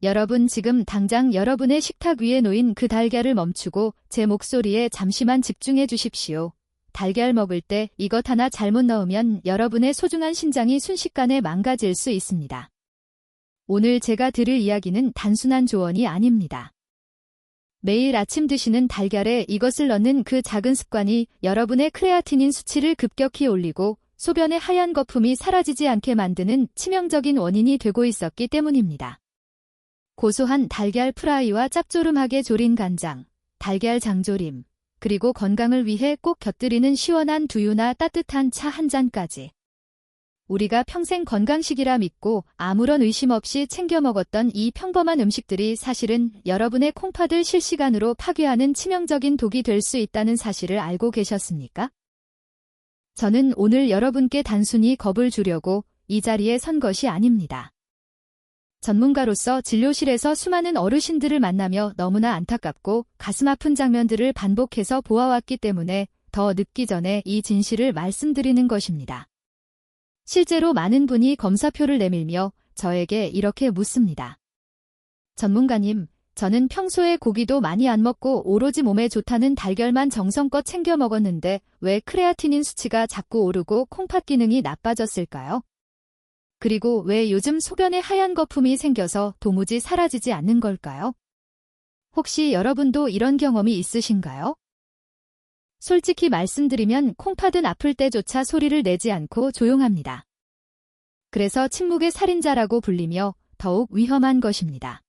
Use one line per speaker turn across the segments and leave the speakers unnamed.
여러분 지금 당장 여러분의 식탁 위에 놓인 그 달걀을 멈추고 제 목소리에 잠시만 집중해 주십시오. 달걀 먹을 때 이것 하나 잘못 넣으면 여러분의 소중한 신장이 순식간에 망가질 수 있습니다. 오늘 제가 드릴 이야기는 단순한 조언이 아닙니다. 매일 아침 드시는 달걀에 이것을 넣는 그 작은 습관이 여러분의 크레아티닌 수치를 급격히 올리고 소변의 하얀 거품이 사라지지 않게 만드는 치명적인 원인이 되고 있었기 때문입니다. 고소한 달걀 프라이와 짭조름하게 조린 간장, 달걀 장조림, 그리고 건강을 위해 꼭 곁들이는 시원한 두유나 따뜻한 차 한 잔까지. 우리가 평생 건강식이라 믿고 아무런 의심 없이 챙겨 먹었던 이 평범한 음식들이 사실은 여러분의 콩팥을 실시간으로 파괴하는 치명적인 독이 될 수 있다는 사실을 알고 계셨습니까? 저는 오늘 여러분께 단순히 겁을 주려고 이 자리에 선 것이 아닙니다. 전문가로서 진료실에서 수많은 어르신들을 만나며 너무나 안타깝고 가슴 아픈 장면들을 반복해서 보아왔기 때문에 더 늦기 전에 이 진실을 말씀드리는 것입니다. 실제로 많은 분이 검사표를 내밀며 저에게 이렇게 묻습니다. 전문가님, 저는 평소에 고기도 많이 안 먹고 오로지 몸에 좋다는 달걀만 정성껏 챙겨 먹었는데 왜 크레아티닌 수치가 자꾸 오르고 콩팥 기능이 나빠졌을까요? 그리고 왜 요즘 소변에 하얀 거품이 생겨서 도무지 사라지지 않는 걸까요? 혹시 여러분도 이런 경험이 있으신가요? 솔직히 말씀드리면 콩팥은 아플 때조차 소리를 내지 않고 조용합니다. 그래서 침묵의 살인자라고 불리며 더욱 위험한 것입니다.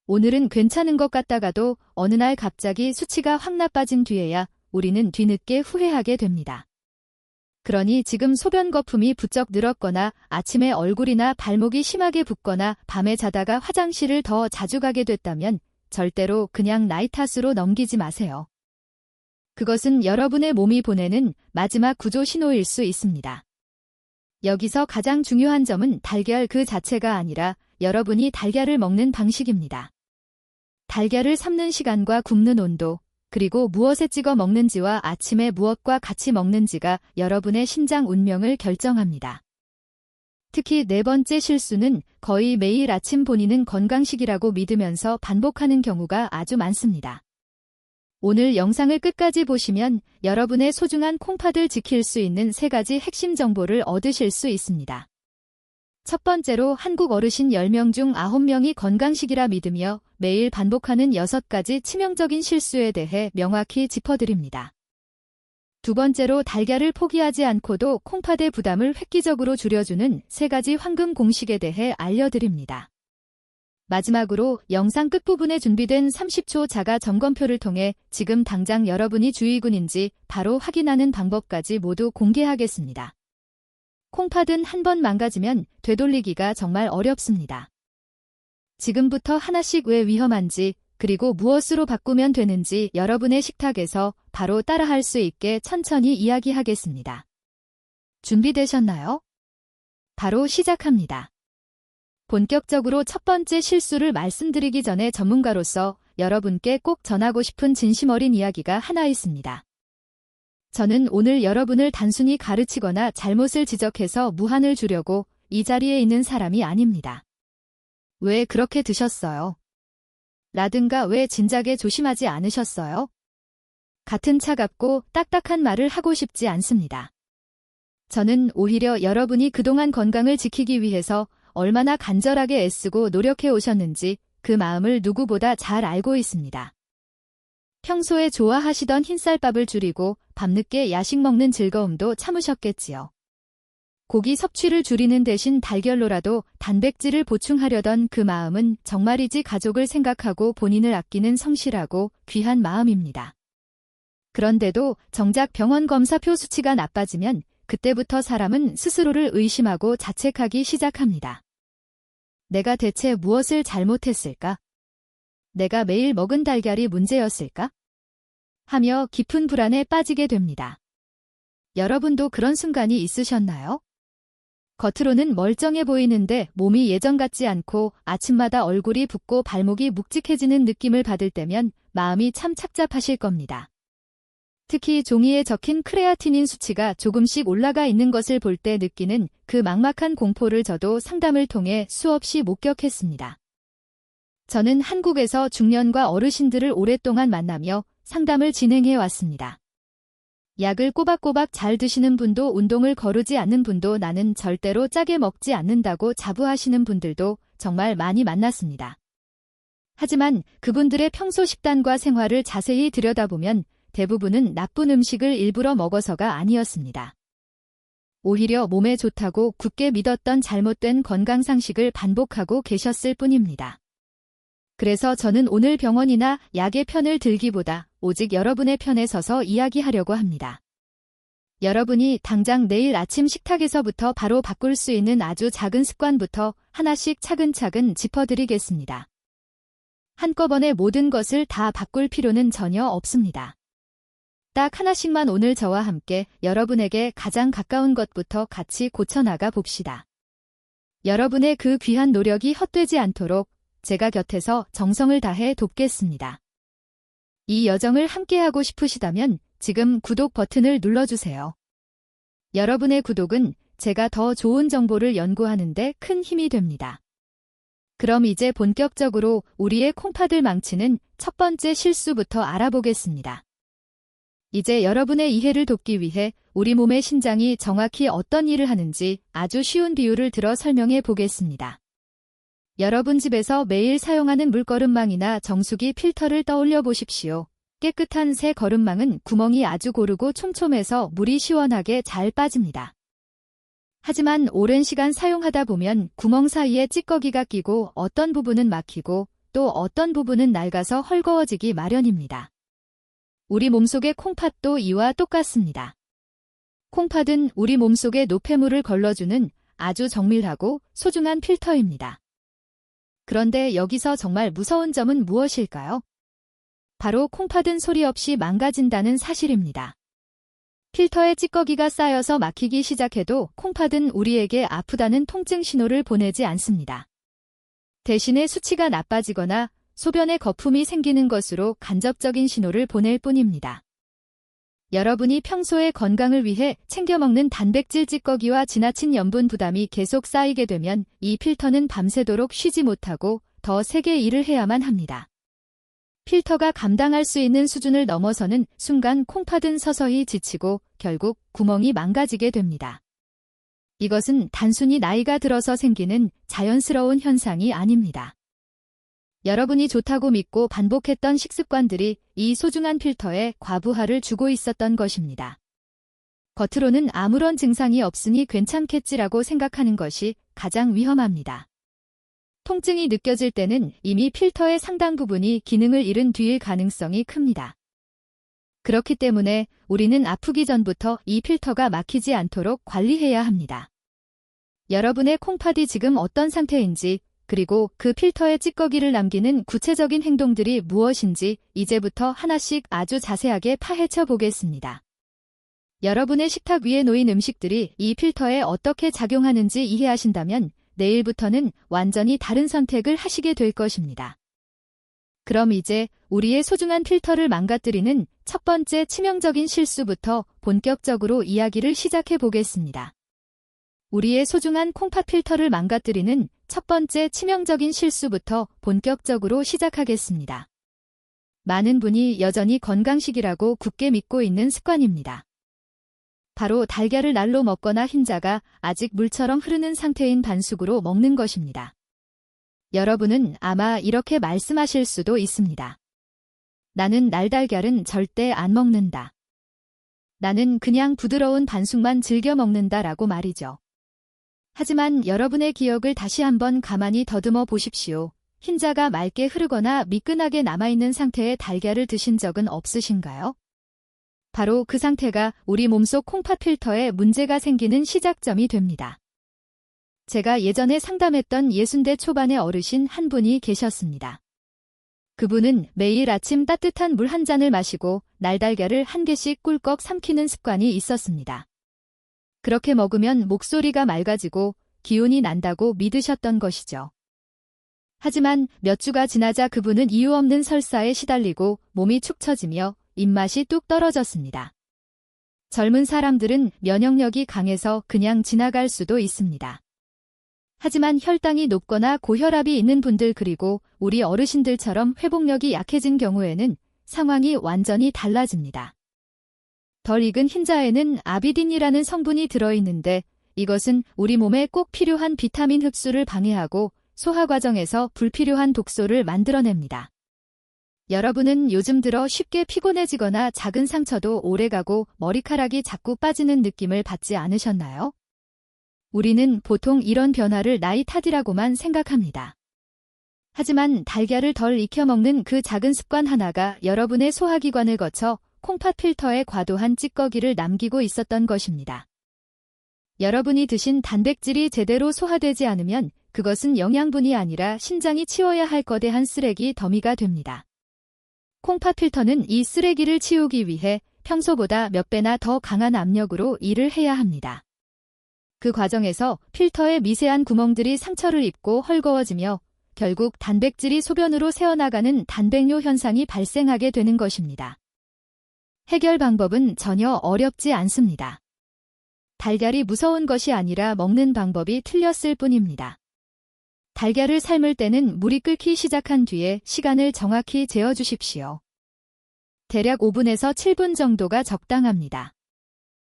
오늘은 괜찮은 것 같다가도 어느 날 갑자기 수치가 확 나빠진 뒤에야 우리는 뒤늦게 후회하게 됩니다. 그러니 지금 소변 거품이 부쩍 늘었거나 아침에 얼굴이나 발목이 심하게 붓거나 밤에 자다가 화장실을 더 자주 가게 됐다면 절대로 그냥 나이 탓으로 넘기지 마세요. 그것은 여러분의 몸이 보내는 마지막 구조 신호일 수 있습니다. 여기서 가장 중요한 점은 달걀 그 자체가 아니라 여러분이 달걀을 먹는 방식입니다. 달걀을 삶는 시간과 굽는 온도, 그리고 무엇에 찍어 먹는지와 아침에 무엇과 같이 먹는지가 여러분의 신장 운명을 결정합니다. 특히 네 번째 실수는 거의 매일 아침 본인은 건강식이라고 믿으면서 반복하는 경우가 아주 많습니다. 오늘 영상을 끝까지 보시면 여러분의 소중한 콩팥을 지킬 수 있는 3가지 핵심 정보를 얻으실 수 있습니다. 첫 번째로 한국 어르신 10명 중 9명이 건강식이라 믿으며 매일 반복하는 6가지 치명적인 실수에 대해 명확히 짚어드립니다. 두 번째로 달걀을 포기하지 않고도 콩팥의 부담을 획기적으로 줄여주는 3가지 황금 공식에 대해 알려드립니다. 마지막으로 영상 끝부분에 준비된 30초 자가 점검표를 통해 지금 당장 여러분이 주의군인지 바로 확인하는 방법까지 모두 공개하겠습니다. 콩팥은 한번 망가지면 되돌리기가 정말 어렵습니다. 지금부터 하나씩 왜 위험한지 그리고 무엇으로 바꾸면 되는지 여러분의 식탁에서 바로 따라할 수 있게 천천히 이야기하겠습니다. 준비되셨나요? 바로 시작합니다. 본격적으로 첫 번째 실수를 말씀드리기 전에 전문가로서 여러분께 꼭 전하고 싶은 진심 어린 이야기가 하나 있습니다. 저는 오늘 여러분을 단순히 가르치거나 잘못을 지적해서 무한을 주려고 이 자리에 있는 사람이 아닙니다. 왜 그렇게 드셨어요? 라든가 왜 진작에 조심하지 않으셨어요? 같은 차갑고 딱딱한 말을 하고 싶지 않습니다. 저는 오히려 여러분이 그동안 건강을 지키기 위해서 얼마나 간절하게 애쓰고 노력해 오셨는지 그 마음을 누구보다 잘 알고 있습니다. 평소에 좋아하시던 흰쌀밥을 줄이고 밤늦게 야식 먹는 즐거움도 참으셨겠지요. 고기 섭취를 줄이는 대신 달걀로라도 단백질을 보충하려던 그 마음은 정말이지 가족을 생각하고 본인을 아끼는 성실하고 귀한 마음입니다. 그런데도 정작 병원 검사표 수치가 나빠지면 그때부터 사람은 스스로를 의심하고 자책하기 시작합니다. 내가 대체 무엇을 잘못했을까? 내가 매일 먹은 달걀이 문제였을까? 하며 깊은 불안에 빠지게 됩니다. 여러분도 그런 순간이 있으셨나요? 겉으로는 멀쩡해 보이는데 몸이 예전 같지 않고 아침마다 얼굴이 붓고 발목이 묵직해지는 느낌을 받을 때면 마음이 참 착잡하실 겁니다. 특히 종이에 적힌 크레아티닌 수치가 조금씩 올라가 있는 것을 볼 때 느끼는 그 막막한 공포를 저도 상담을 통해 수없이 목격했습니다. 저는 한국에서 중년과 어르신들을 오랫동안 만나며 상담을 진행해 왔습니다. 약을 꼬박꼬박 잘 드시는 분도 운동을 거르지 않는 분도 나는 절대로 짜게 먹지 않는다고 자부하시는 분들도 정말 많이 만났습니다. 하지만 그분들의 평소 식단과 생활을 자세히 들여다보면 대부분은 나쁜 음식을 일부러 먹어서가 아니었습니다. 오히려 몸에 좋다고 굳게 믿었던 잘못된 건강상식을 반복하고 계셨을 뿐입니다. 그래서 저는 오늘 병원이나 약의 편을 들기보다 오직 여러분의 편에 서서 이야기하려고 합니다. 여러분이 당장 내일 아침 식탁에서부터 바로 바꿀 수 있는 아주 작은 습관부터 하나씩 차근차근 짚어드리겠습니다. 한꺼번에 모든 것을 다 바꿀 필요는 전혀 없습니다. 딱 하나씩만 오늘 저와 함께 여러분에게 가장 가까운 것부터 같이 고쳐나가 봅시다. 여러분의 그 귀한 노력이 헛되지 않도록 제가 곁에서 정성을 다해 돕겠습니다. 이 여정을 함께하고 싶으시다면 지금 구독 버튼을 눌러주세요. 여러분의 구독은 제가 더 좋은 정보를 연구하는 데 큰 힘이 됩니다. 그럼 이제 본격적으로 우리의 콩팥을 망치는 첫 번째 실수부터 알아보겠습니다. 이제 여러분의 이해를 돕기 위해 우리 몸의 심장이 정확히 어떤 일을 하는지 아주 쉬운 비유를 들어 설명해 보겠습니다. 여러분 집에서 매일 사용하는 물거름망이나 정수기 필터를 떠올려 보십시오. 깨끗한 새 거름망은 구멍이 아주 고르고 촘촘해서 물이 시원하게 잘 빠집니다. 하지만 오랜 시간 사용하다 보면 구멍 사이에 찌꺼기가 끼고 어떤 부분은 막히고 또 어떤 부분은 낡아서 헐거워지기 마련입니다. 우리 몸속의 콩팥도 이와 똑같습니다. 콩팥은 우리 몸속의 노폐물을 걸러주는 아주 정밀하고 소중한 필터입니다. 그런데 여기서 정말 무서운 점은 무엇일까요? 바로 콩팥은 소리 없이 망가진다는 사실입니다. 필터에 찌꺼기가 쌓여서 막히기 시작해도 콩팥은 우리에게 아프다는 통증 신호를 보내지 않습니다. 대신에 수치가 나빠지거나 소변에 거품이 생기는 것으로 간접적인 신호를 보낼 뿐입니다. 여러분이 평소에 건강을 위해 챙겨 먹는 단백질 찌꺼기와 지나친 염분 부담이 계속 쌓이게 되면 이 필터는 밤새도록 쉬지 못하고 더 세게 일을 해야만 합니다. 필터가 감당할 수 있는 수준을 넘어서는 순간 콩팥은 서서히 지치고 결국 구멍이 망가지게 됩니다. 이것은 단순히 나이가 들어서 생기는 자연스러운 현상이 아닙니다. 여러분이 좋다고 믿고 반복했던 식습관들이 이 소중한 필터에 과부하를 주고 있었던 것입니다. 겉으로는 아무런 증상이 없으니 괜찮겠지라고 생각하는 것이 가장 위험합니다. 통증이 느껴질 때는 이미 필터의 상당 부분이 기능을 잃은 뒤일 가능성이 큽니다. 그렇기 때문에 우리는 아프기 전부터 이 필터가 막히지 않도록 관리해야 합니다. 여러분의 콩팥이 지금 어떤 상태인지 그리고 그 필터에 찌꺼기를 남기는 구체적인 행동들이 무엇인지 이제부터 하나씩 아주 자세하게 파헤쳐 보겠습니다. 여러분의 식탁 위에 놓인 음식들이 이 필터에 어떻게 작용하는지 이해하신다면 내일부터는 완전히 다른 선택을 하시게 될 것입니다. 그럼 이제 우리의 소중한 필터를 망가뜨리는 첫 번째 치명적인 실수부터 본격적으로 이야기를 시작해 보겠습니다. 우리의 소중한 콩팥 필터를 망가뜨리는 첫 번째 치명적인 실수부터 본격적으로 시작하겠습니다. 많은 분이 여전히 건강식이라고 굳게 믿고 있는 습관입니다. 바로 달걀을 날로 먹거나 흰자가 아직 물처럼 흐르는 상태인 반숙으로 먹는 것입니다. 여러분은 아마 이렇게 말씀하실 수도 있습니다. 나는 날달걀은 절대 안 먹는다. 나는 그냥 부드러운 반숙만 즐겨 먹는다 라고 말이죠. 하지만 여러분의 기억을 다시 한번 가만히 더듬어 보십시오. 흰자가 맑게 흐르거나 미끈하게 남아있는 상태의 달걀을 드신 적은 없으신가요? 바로 그 상태가 우리 몸속 콩팥 필터에 문제가 생기는 시작점이 됩니다. 제가 예전에 상담했던 60대 초반의 어르신 한 분이 계셨습니다. 그분은 매일 아침 따뜻한 물 한 잔을 마시고 날달걀을 한 개씩 꿀꺽 삼키는 습관이 있었습니다. 그렇게 먹으면 목소리가 맑아지고 기운이 난다고 믿으셨던 것이죠. 하지만 몇 주가 지나자 그분은 이유 없는 설사에 시달리고 몸이 축 처지며 입맛이 뚝 떨어졌습니다. 젊은 사람들은 면역력이 강해서 그냥 지나갈 수도 있습니다. 하지만 혈당이 높거나 고혈압이 있는 분들 그리고 우리 어르신들처럼 회복력이 약해진 경우에는 상황이 완전히 달라집니다. 덜 익은 흰자에는 아비딘이라는 성분이 들어있는데 이것은 우리 몸에 꼭 필요한 비타민 흡수를 방해하고 소화 과정에서 불필요한 독소를 만들어냅니다. 여러분은 요즘 들어 쉽게 피곤해지거나 작은 상처도 오래가고 머리카락이 자꾸 빠지는 느낌을 받지 않으셨나요? 우리는 보통 이런 변화를 나이 탓이라고만 생각합니다. 하지만 달걀을 덜 익혀 먹는 그 작은 습관 하나가 여러분의 소화기관을 거쳐 콩팥 필터에 과도한 찌꺼기를 남기고 있었던 것입니다. 여러분이 드신 단백질이 제대로 소화되지 않으면 그것은 영양분이 아니라 신장이 치워야 할 거대한 쓰레기 더미가 됩니다. 콩팥 필터는 이 쓰레기를 치우기 위해 평소보다 몇 배나 더 강한 압력으로 일을 해야 합니다. 그 과정에서 필터의 미세한 구멍들이 상처를 입고 헐거워지며 결국 단백질이 소변으로 새어나가는 단백뇨 현상이 발생하게 되는 것입니다. 해결 방법은 전혀 어렵지 않습니다. 달걀이 무서운 것이 아니라 먹는 방법이 틀렸을 뿐입니다. 달걀을 삶을 때는 물이 끓기 시작한 뒤에 시간을 정확히 재어주십시오. 대략 5분에서 7분 정도가 적당합니다.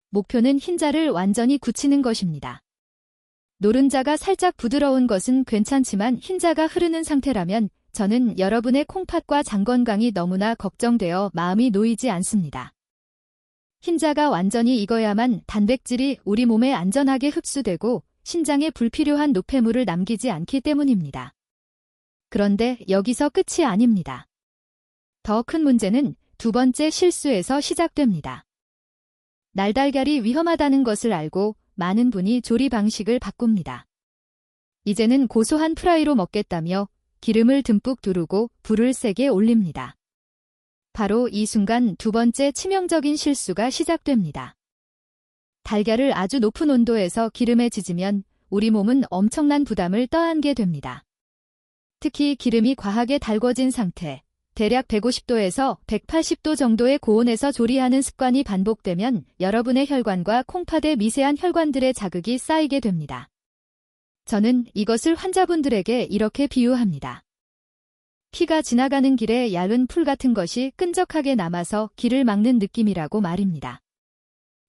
목표는 흰자를 완전히 굳히는 것입니다. 노른자가 살짝 부드러운 것은 괜찮지만 흰자가 흐르는 상태라면 저는 여러분의 콩팥과 장 건강이 너무나 걱정되어 마음이 놓이지 않습니다. 흰자가 완전히 익어야만 단백질이 우리 몸에 안전하게 흡수되고 신장에 불필요한 노폐물을 남기지 않기 때문입니다. 그런데 여기서 끝이 아닙니다. 더 큰 문제는 두 번째 실수에서 시작됩니다. 날달걀이 위험하다는 것을 알고 많은 분이 조리 방식을 바꿉니다. 이제는 고소한 프라이로 먹겠다며 기름을 듬뿍 두르고 불을 세게 올립니다. 바로 이 순간 두 번째 치명적인 실수가 시작됩니다. 달걀을 아주 높은 온도에서 기름에 지지면 우리 몸은 엄청난 부담을 떠안게 됩니다. 특히 기름이 과하게 달궈진 상태, 대략 150도에서 180도 정도의 고온에서 조리하는 습관이 반복되면 여러분의 혈관과 콩팥의 미세한 혈관들의 자극이 쌓이게 됩니다. 저는 이것을 환자분들에게 이렇게 비유합니다. 피가 지나가는 길에 얇은 풀 같은 것이 끈적하게 남아서 길을 막는 느낌이라고 말입니다.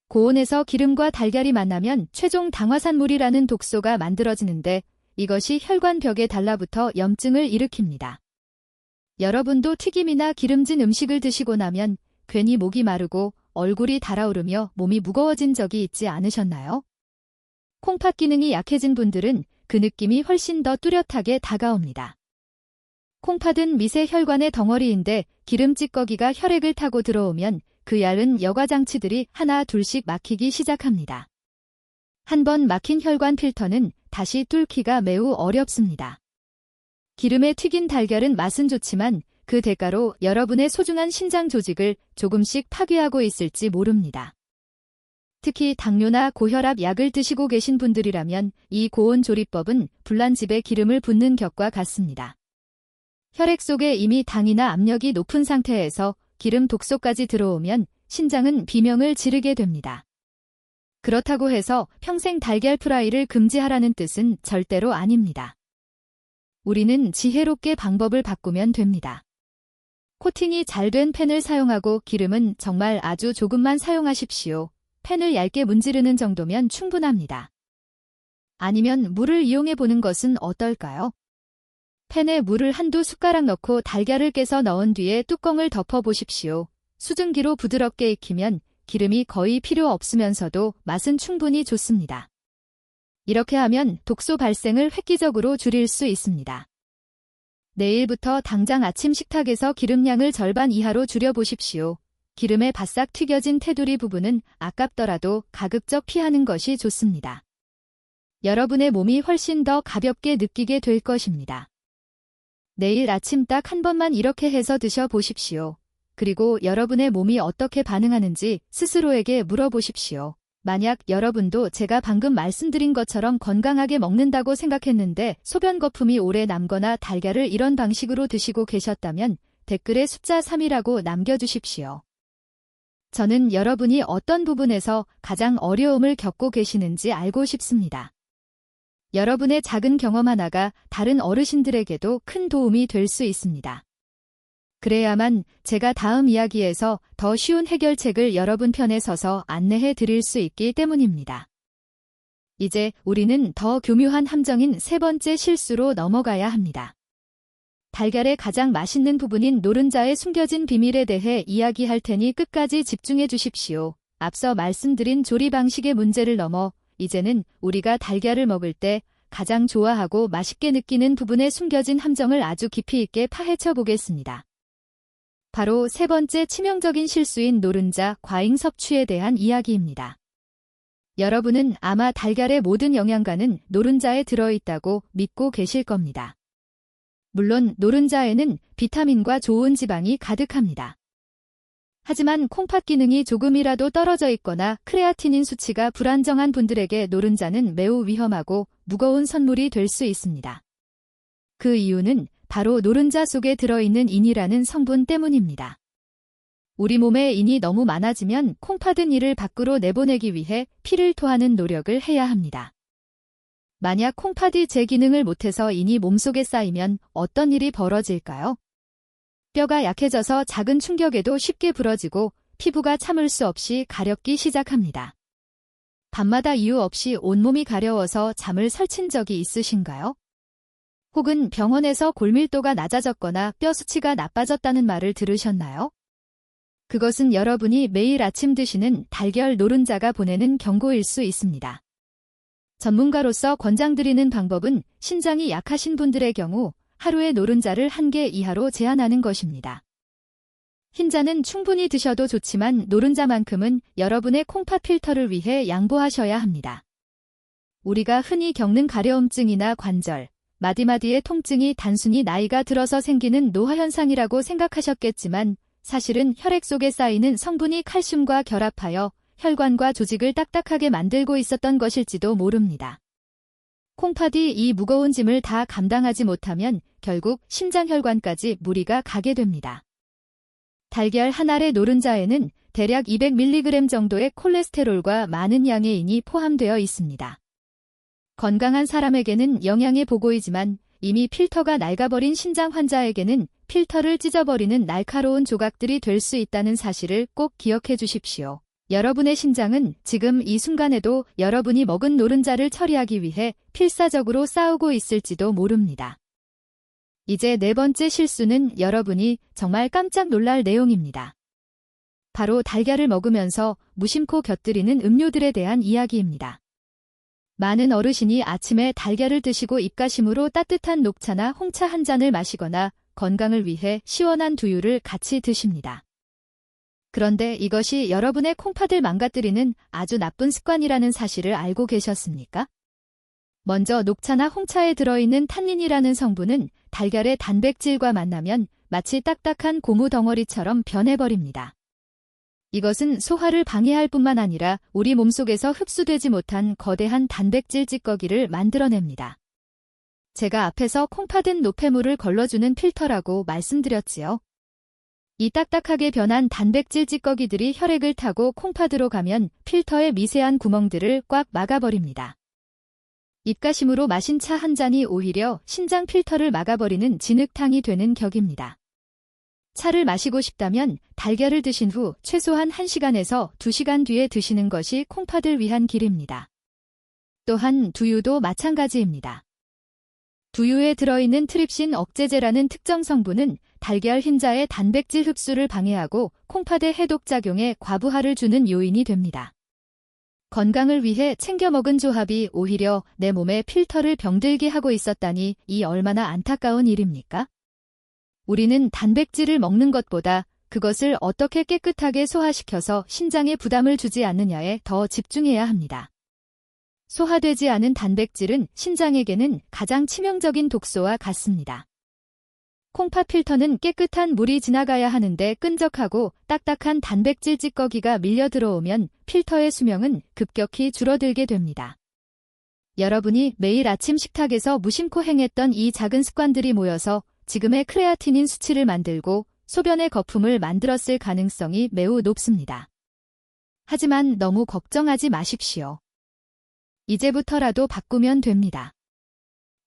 고온에서 기름과 달걀이 만나면 최종 당화산물이라는 독소가 만들어지는데 이것이 혈관벽에 달라붙어 염증을 일으킵니다. 여러분도 튀김이나 기름진 음식을 드시고 나면 괜히 목이 마르고 얼굴이 달아오르며 몸이 무거워진 적이 있지 않으셨나요? 콩팥 기능이 약해진 분들은 그 느낌이 훨씬 더 뚜렷하게 다가옵니다. 콩팥은 미세 혈관의 덩어리인데 기름 찌꺼기가 혈액을 타고 들어오면 그 얇은 여과장치들이 하나 둘씩 막히기 시작합니다. 한 번 막힌 혈관 필터는 다시 뚫기가 매우 어렵습니다. 기름에 튀긴 달걀은 맛은 좋지만 그 대가로 여러분의 소중한 신장 조직을 조금씩 파괴하고 있을지 모릅니다. 특히 당뇨나 고혈압 약을 드시고 계신 분들이라면 이 고온 조리법은 불난 집에 기름을 붓는 격과 같습니다. 혈액 속에 이미 당이나 압력이 높은 상태에서 기름 독소까지 들어오면 신장은 비명을 지르게 됩니다. 그렇다고 해서 평생 달걀 프라이를 금지하라는 뜻은 절대로 아닙니다. 우리는 지혜롭게 방법을 바꾸면 됩니다. 코팅이 잘 된 팬을 사용하고 기름은 정말 아주 조금만 사용하십시오. 팬을 얇게 문지르는 정도면 충분합니다. 아니면 물을 이용해 보는 것은 어떨까요? 팬에 물을 한두 숟가락 넣고 달걀을 깨서 넣은 뒤에 뚜껑을 덮어 보십시오. 수증기로 부드럽게 익히면 기름이 거의 필요 없으면서도 맛은 충분히 좋습니다. 이렇게 하면 독소 발생을 획기적으로 줄일 수 있습니다. 내일부터 당장 아침 식탁에서 기름량을 절반 이하로 줄여보십시오. 기름에 바싹 튀겨진 테두리 부분은 아깝더라도 가급적 피하는 것이 좋습니다. 여러분의 몸이 훨씬 더 가볍게 느끼게 될 것입니다. 내일 아침 딱 한 번만 이렇게 해서 드셔보십시오. 그리고 여러분의 몸이 어떻게 반응하는지 스스로에게 물어보십시오. 만약 여러분도 제가 방금 말씀드린 것처럼 건강하게 먹는다고 생각했는데 소변 거품이 오래 남거나 달걀을 이런 방식으로 드시고 계셨다면 댓글에 숫자 3이라고 남겨주십시오. 저는 여러분이 어떤 부분에서 가장 어려움을 겪고 계시는지 알고 싶습니다. 여러분의 작은 경험 하나가 다른 어르신들에게도 큰 도움이 될 수 있습니다. 그래야만 제가 다음 이야기에서 더 쉬운 해결책을 여러분 편에 서서 안내해 드릴 수 있기 때문입니다. 이제 우리는 더 교묘한 함정인 세 번째 실수로 넘어가야 합니다. 달걀의 가장 맛있는 부분인 노른자의 숨겨진 비밀에 대해 이야기할 테니 끝까지 집중해 주십시오. 앞서 말씀드린 조리 방식의 문제를 넘어 이제는 우리가 달걀을 먹을 때 가장 좋아하고 맛있게 느끼는 부분에 숨겨진 함정을 아주 깊이 있게 파헤쳐 보겠습니다. 바로 세 번째 치명적인 실수인 노른자 과잉 섭취에 대한 이야기입니다. 여러분은 아마 달걀의 모든 영양가는 노른자에 들어있다고 믿고 계실 겁니다. 물론 노른자에는 비타민과 좋은 지방이 가득합니다. 하지만 콩팥 기능이 조금이라도 떨어져 있거나 크레아티닌 수치가 불안정한 분들에게 노른자는 매우 위험하고 무거운 선물이 될 수 있습니다. 그 이유는 바로 노른자 속에 들어있는 인이라는 성분 때문입니다. 우리 몸에 인이 너무 많아지면 콩팥은 이를 밖으로 내보내기 위해 피를 토하는 노력을 해야 합니다. 만약 콩팥이 제 기능을 못해서 인이 몸속에 쌓이면 어떤 일이 벌어질까요? 뼈가 약해져서 작은 충격에도 쉽게 부러지고 피부가 참을 수 없이 가렵기 시작합니다. 밤마다 이유 없이 온몸이 가려워서 잠을 설친 적이 있으신가요? 혹은 병원에서 골밀도가 낮아졌거나 뼈 수치가 나빠졌다는 말을 들으셨나요? 그것은 여러분이 매일 아침 드시는 달걀 노른자가 보내는 경고일 수 있습니다. 전문가로서 권장드리는 방법은 신장이 약하신 분들의 경우 하루에 노른자를 1개 이하로 제한하는 것입니다. 흰자는 충분히 드셔도 좋지만 노른자만큼은 여러분의 콩팥 필터를 위해 양보하셔야 합니다. 우리가 흔히 겪는 가려움증이나 관절, 마디마디의 통증이 단순히 나이가 들어서 생기는 노화 현상이라고 생각하셨겠지만 사실은 혈액 속에 쌓이는 성분이 칼슘과 결합하여 혈관과 조직을 딱딱하게 만들고 있었던 것일지도 모릅니다. 콩팥이 이 무거운 짐을 다 감당하지 못하면 결국 심장혈관까지 무리가 가게 됩니다. 달걀 한 알의 노른자에는 대략 200mg 정도의 콜레스테롤과 많은 양의 인이 포함되어 있습니다. 건강한 사람에게는 영양에 보고이지만 이미 필터가 낡아버린 신장 환자에게는 필터를 찢어버리는 날카로운 조각들이 될 수 있다는 사실을 꼭 기억해 주십시오. 여러분의 신장은 지금 이 순간에도 여러분이 먹은 노른자를 처리하기 위해 필사적으로 싸우고 있을지도 모릅니다. 이제 네 번째 실수는 여러분이 정말 깜짝 놀랄 내용입니다. 바로 달걀을 먹으면서 무심코 곁들이는 음료들에 대한 이야기입니다. 많은 어르신이 아침에 달걀을 드시고 입가심으로 따뜻한 녹차나 홍차 한 잔을 마시거나 건강을 위해 시원한 두유를 같이 드십니다. 그런데 이것이 여러분의 콩팥을 망가뜨리는 아주 나쁜 습관이라는 사실을 알고 계셨습니까? 먼저 녹차나 홍차에 들어있는 탄닌이라는 성분은 달걀의 단백질과 만나면 마치 딱딱한 고무 덩어리처럼 변해버립니다. 이것은 소화를 방해할 뿐만 아니라 우리 몸속에서 흡수되지 못한 거대한 단백질 찌꺼기를 만들어냅니다. 제가 앞에서 콩팥은 노폐물을 걸러주는 필터라고 말씀드렸지요. 이 딱딱하게 변한 단백질 찌꺼기들이 혈액을 타고 콩팥으로 가면 필터의 미세한 구멍들을 꽉 막아버립니다. 입가심으로 마신 차 한 잔이 오히려 신장 필터를 막아버리는 진흙탕이 되는 격입니다. 차를 마시고 싶다면 달걀을 드신 후 최소한 1시간에서 2시간 뒤에 드시는 것이 콩팥을 위한 길입니다. 또한 두유도 마찬가지입니다. 두유에 들어있는 트립신 억제제라는 특정 성분은 달걀 흰자의 단백질 흡수를 방해하고 콩팥의 해독작용에 과부하를 주는 요인이 됩니다. 건강을 위해 챙겨 먹은 조합이 오히려 내 몸에 필터를 병들게 하고 있었다니 이 얼마나 안타까운 일입니까? 우리는 단백질을 먹는 것보다 그것을 어떻게 깨끗하게 소화시켜서 신장에 부담을 주지 않느냐에 더 집중해야 합니다. 소화되지 않은 단백질은 신장에게는 가장 치명적인 독소와 같습니다. 콩팥 필터는 깨끗한 물이 지나가야 하는데 끈적하고 딱딱한 단백질 찌꺼기가 밀려 들어오면 필터의 수명은 급격히 줄어들게 됩니다. 여러분이 매일 아침 식탁에서 무심코 행했던 이 작은 습관들이 모여서 지금의 크레아티닌 수치를 만들고 소변의 거품을 만들었을 가능성이 매우 높습니다. 하지만 너무 걱정하지 마십시오. 이제부터라도 바꾸면 됩니다.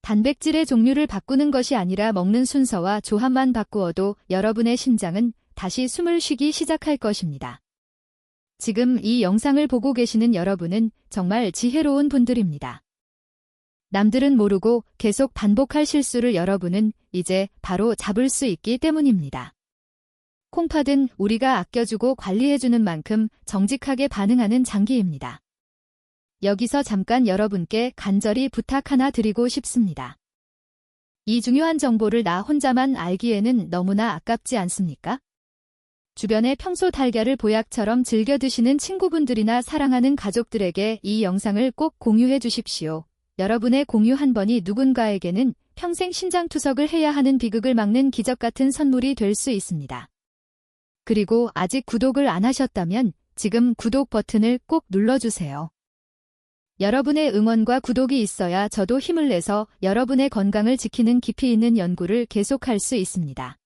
단백질의 종류를 바꾸는 것이 아니라 먹는 순서와 조합만 바꾸어도 여러분의 신장은 다시 숨을 쉬기 시작할 것입니다. 지금 이 영상을 보고 계시는 여러분은 정말 지혜로운 분들입니다. 남들은 모르고 계속 반복할 실수를 여러분은 이제 바로 잡을 수 있기 때문입니다. 콩팥은 우리가 아껴주고 관리해주는 만큼 정직하게 반응하는 장기입니다. 여기서 잠깐 여러분께 간절히 부탁 하나 드리고 싶습니다. 이 중요한 정보를 나 혼자만 알기에는 너무나 아깝지 않습니까? 주변에 평소 달걀을 보약처럼 즐겨 드시는 친구분들이나 사랑하는 가족들에게 이 영상을 꼭 공유해 주십시오. 여러분의 공유 한 번이 누군가에게는 평생 신장투석을 해야 하는 비극을 막는 기적 같은 선물이 될 수 있습니다. 그리고 아직 구독을 안 하셨다면 지금 구독 버튼을 꼭 눌러주세요. 여러분의 응원과 구독이 있어야 저도 힘을 내서 여러분의 건강을 지키는 깊이 있는 연구를 계속할 수 있습니다.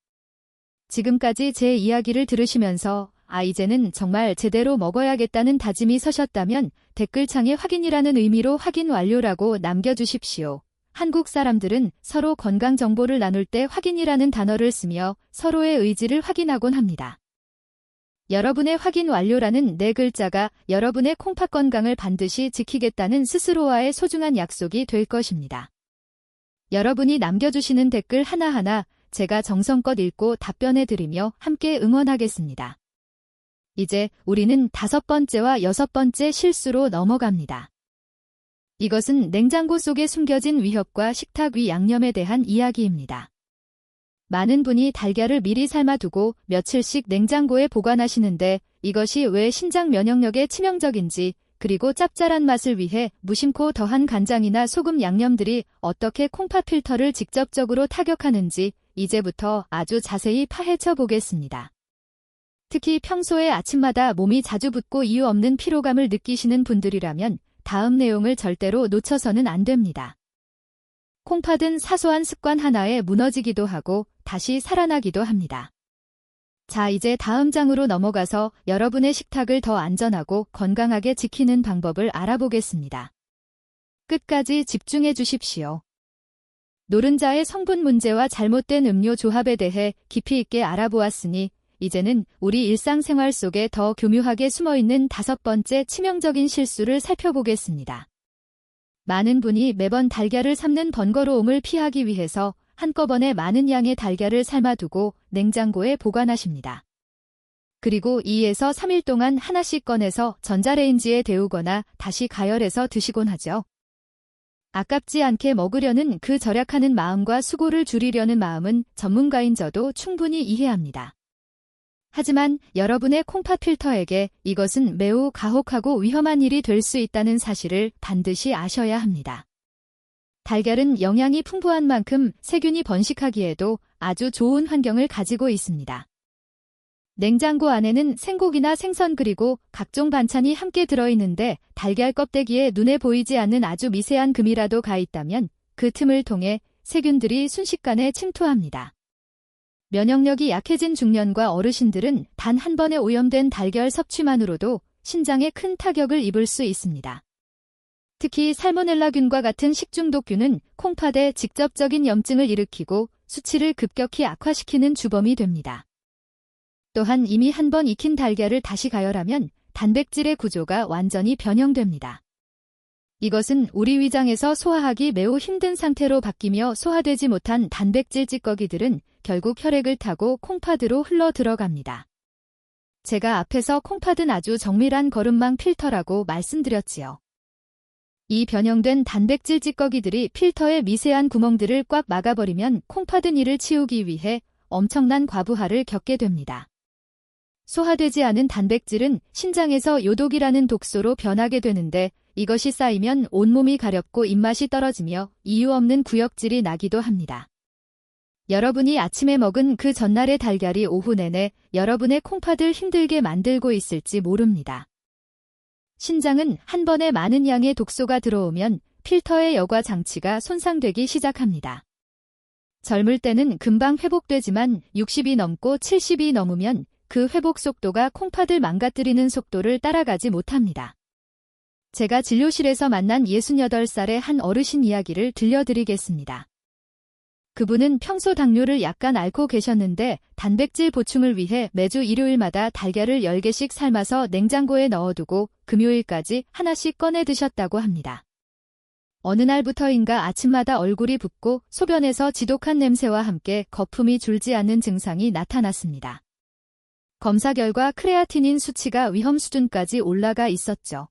지금까지 제 이야기를 들으시면서 이제는 정말 제대로 먹어야겠다는 다짐이 서셨다면 댓글창에 확인이라는 의미로 확인 완료라고 남겨주십시오. 한국 사람들은 서로 건강 정보를 나눌 때 확인이라는 단어를 쓰며 서로의 의지를 확인하곤 합니다. 여러분의 확인 완료라는 네 글자가 여러분의 콩팥 건강을 반드시 지키겠다는 스스로와의 소중한 약속이 될 것입니다. 여러분이 남겨주시는 댓글 하나하나 제가 정성껏 읽고 답변해드리며 함께 응원하겠습니다. 이제 우리는 5번째와 6번째 실수로 넘어갑니다. 이것은 냉장고 속에 숨겨진 위협과 식탁 위 양념에 대한 이야기입니다. 많은 분이 달걀을 미리 삶아두고 며칠씩 냉장고에 보관하시는데 이것이 왜 신장 면역력에 치명적인지, 그리고 짭짤한 맛을 위해 무심코 더한 간장이나 소금 양념들이 어떻게 콩팥 필터를 직접적으로 타격하는지 이제부터 아주 자세히 파헤쳐 보겠습니다. 특히 평소에 아침마다 몸이 자주 붓고 이유 없는 피로감을 느끼시는 분들이라면 다음 내용을 절대로 놓쳐서는 안 됩니다. 콩팥은 사소한 습관 하나에 무너지기도 하고 다시 살아나기도 합니다. 자, 이제 다음 장으로 넘어가서 여러분의 식탁을 더 안전하고 건강하게 지키는 방법을 알아보겠습니다. 끝까지 집중해 주십시오. 노른자의 성분 문제와 잘못된 음료 조합에 대해 깊이 있게 알아보았으니 이제는 우리 일상생활 속에 더 교묘하게 숨어있는 5번째 치명적인 실수를 살펴보겠습니다. 많은 분이 매번 달걀을 삶는 번거로움을 피하기 위해서 한꺼번에 많은 양의 달걀을 삶아두고 냉장고에 보관하십니다. 그리고 2에서 3일 동안 하나씩 꺼내서 전자레인지에 데우거나 다시 가열해서 드시곤 하죠. 아깝지 않게 먹으려는 그 절약하는 마음과 수고를 줄이려는 마음은 전문가인 저도 충분히 이해합니다. 하지만 여러분의 콩팥 필터에게 이것은 매우 가혹하고 위험한 일이 될 수 있다는 사실을 반드시 아셔야 합니다. 달걀은 영양이 풍부한 만큼 세균이 번식하기에도 아주 좋은 환경을 가지고 있습니다. 냉장고 안에는 생고기나 생선 그리고 각종 반찬이 함께 들어있는데 달걀 껍데기에 눈에 보이지 않는 아주 미세한 금이라도 가 있다면 그 틈을 통해 세균들이 순식간에 침투합니다. 면역력이 약해진 중년과 어르신들은 단 한 번에 오염된 달걀 섭취만으로도 신장에 큰 타격을 입을 수 있습니다. 특히 살모넬라균과 같은 식중독균은 콩팥에 직접적인 염증을 일으키고 수치를 급격히 악화시키는 주범이 됩니다. 또한 이미 한 번 익힌 달걀을 다시 가열하면 단백질의 구조가 완전히 변형됩니다. 이것은 우리 위장에서 소화하기 매우 힘든 상태로 바뀌며 소화되지 못한 단백질 찌꺼기들은 결국 혈액을 타고 콩팥으로 흘러 들어갑니다. 제가 앞에서 콩팥은 아주 정밀한 거름망 필터라고 말씀드렸지요. 이 변형된 단백질 찌꺼기들이 필터의 미세한 구멍들을 꽉 막아버리면 콩팥은 이를 치우기 위해 엄청난 과부하를 겪게 됩니다. 소화되지 않은 단백질은 신장에서 요독이라는 독소로 변하게 되는데 이것이 쌓이면 온몸이 가렵고 입맛이 떨어지며 이유 없는 구역질이 나기도 합니다. 여러분이 아침에 먹은 그 전날의 달걀이 오후 내내 여러분의 콩팥을 힘들게 만들고 있을지 모릅니다. 신장은 한 번에 많은 양의 독소가 들어오면 필터의 여과 장치가 손상되기 시작합니다. 젊을 때는 금방 회복되지만 60이 넘고 70이 넘으면 그 회복 속도가 콩팥을 망가뜨리는 속도를 따라가지 못합니다. 제가 진료실에서 만난 68살의 한 어르신 이야기를 들려드리겠습니다. 그분은 평소 당뇨를 약간 앓고 계셨는데 단백질 보충을 위해 매주 일요일마다 달걀을 10개씩 삶아서 냉장고에 넣어두고 금요일까지 하나씩 꺼내 드셨다고 합니다. 어느 날부터인가 아침마다 얼굴이 붓고 소변에서 지독한 냄새와 함께 거품이 줄지 않는 증상이 나타났습니다. 검사 결과 크레아티닌 수치가 위험 수준까지 올라가 있었죠.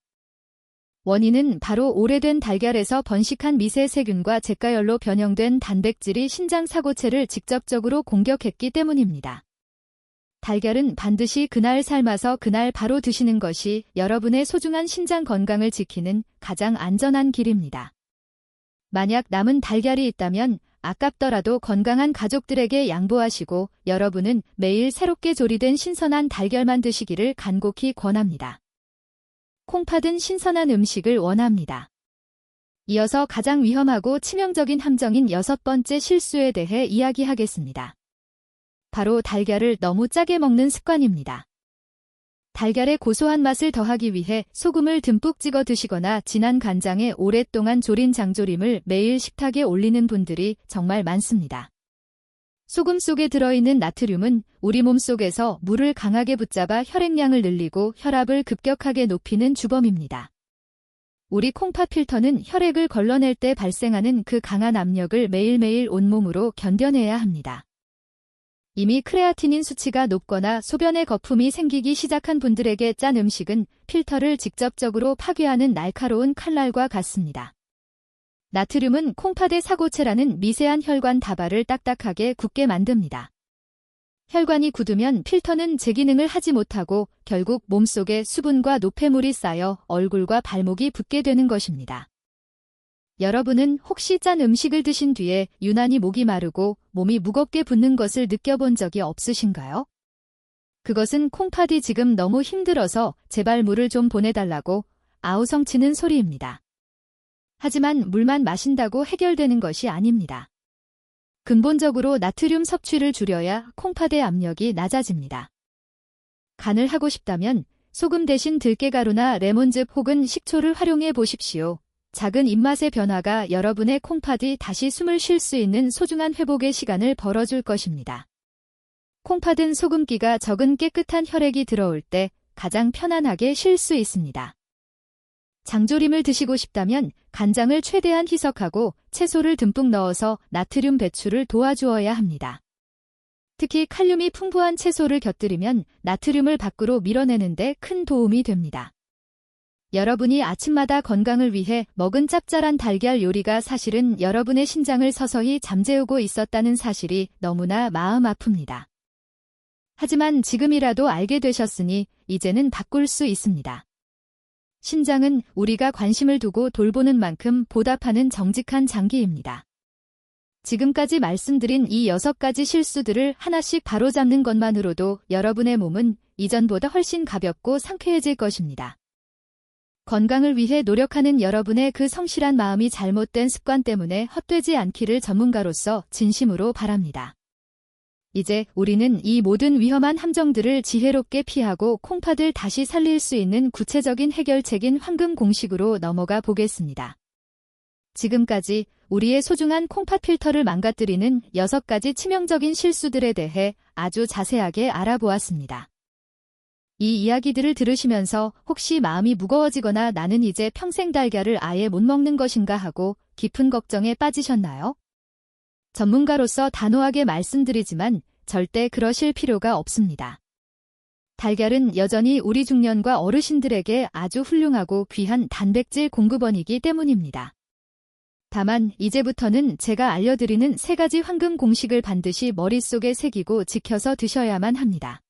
원인은 바로 오래된 달걀에서 번식한 미세 세균과 잿가열로 변형된 단백질이 신장 사고체를 직접적으로 공격했기 때문입니다. 달걀은 반드시 그날 삶아서 그날 바로 드시는 것이 여러분의 소중한 신장 건강을 지키는 가장 안전한 길입니다. 만약 남은 달걀이 있다면 아깝더라도 건강한 가족들에게 양보하시고 여러분은 매일 새롭게 조리된 신선한 달걀만 드시기를 간곡히 권합니다. 콩팥은 신선한 음식을 원합니다. 이어서 가장 위험하고 치명적인 함정인 6번째 실수에 대해 이야기하겠습니다. 바로 달걀을 너무 짜게 먹는 습관입니다. 달걀의 고소한 맛을 더하기 위해 소금을 듬뿍 찍어 드시거나 진한 간장에 오랫동안 졸인 장조림을 매일 식탁에 올리는 분들이 정말 많습니다. 소금 속에 들어있는 나트륨은 우리 몸 속에서 물을 강하게 붙잡아 혈액량을 늘리고 혈압을 급격하게 높이는 주범입니다. 우리 콩팥 필터는 혈액을 걸러낼 때 발생하는 그 강한 압력을 매일매일 온몸으로 견뎌내야 합니다. 이미 크레아티닌 수치가 높거나 소변에 거품이 생기기 시작한 분들에게 짠 음식은 필터를 직접적으로 파괴하는 날카로운 칼날과 같습니다. 나트륨은 콩팥의 사고체라는 미세한 혈관 다발을 딱딱하게 굳게 만듭니다. 혈관이 굳으면 필터는 제 기능을 하지 못하고 결국 몸속에 수분과 노폐물이 쌓여 얼굴과 발목이 붓게 되는 것입니다. 여러분은 혹시 짠 음식을 드신 뒤에 유난히 목이 마르고 몸이 무겁게 붓는 것을 느껴본 적이 없으신가요? 그것은 콩팥이 지금 너무 힘들어서 제발 물을 좀 보내달라고 아우성치는 소리입니다. 하지만 물만 마신다고 해결되는 것이 아닙니다. 근본적으로 나트륨 섭취를 줄여야 콩팥의 압력이 낮아집니다. 간을 하고 싶다면 소금 대신 들깨가루나 레몬즙 혹은 식초를 활용해 보십시오. 작은 입맛의 변화가 여러분의 콩팥이 다시 숨을 쉴 수 있는 소중한 회복의 시간을 벌어줄 것입니다. 콩팥은 소금기가 적은 깨끗한 혈액이 들어올 때 가장 편안하게 쉴 수 있습니다. 장조림을 드시고 싶다면 간장을 최대한 희석하고 채소를 듬뿍 넣어서 나트륨 배출을 도와주어야 합니다. 특히 칼륨이 풍부한 채소를 곁들이면 나트륨을 밖으로 밀어내는 데 큰 도움이 됩니다. 여러분이 아침마다 건강을 위해 먹은 짭짤한 달걀 요리가 사실은 여러분의 신장을 서서히 잠재우고 있었다는 사실이 너무나 마음 아픕니다. 하지만 지금이라도 알게 되셨으니 이제는 바꿀 수 있습니다. 신장은 우리가 관심을 두고 돌보는 만큼 보답하는 정직한 장기입니다. 지금까지 말씀드린 이 6가지 실수들을 하나씩 바로잡는 것만으로도 여러분의 몸은 이전보다 훨씬 가볍고 상쾌해질 것입니다. 건강을 위해 노력하는 여러분의 그 성실한 마음이 잘못된 습관 때문에 헛되지 않기를 전문가로서 진심으로 바랍니다. 이제 우리는 이 모든 위험한 함정들을 지혜롭게 피하고 콩팥을 다시 살릴 수 있는 구체적인 해결책인 황금 공식으로 넘어가 보겠습니다. 지금까지 우리의 소중한 콩팥 필터를 망가뜨리는 6가지 치명적인 실수들에 대해 아주 자세하게 알아보았습니다. 이 이야기들을 들으시면서 혹시 마음이 무거워지거나 나는 이제 평생 달걀을 아예 못 먹는 것인가 하고 깊은 걱정에 빠지셨나요? 전문가로서 단호하게 말씀드리지만 절대 그러실 필요가 없습니다. 달걀은 여전히 우리 중년과 어르신들에게 아주 훌륭하고 귀한 단백질 공급원이기 때문입니다. 다만 이제부터는 제가 알려드리는 3가지 황금 공식을 반드시 머릿속에 새기고 지켜서 드셔야만 합니다.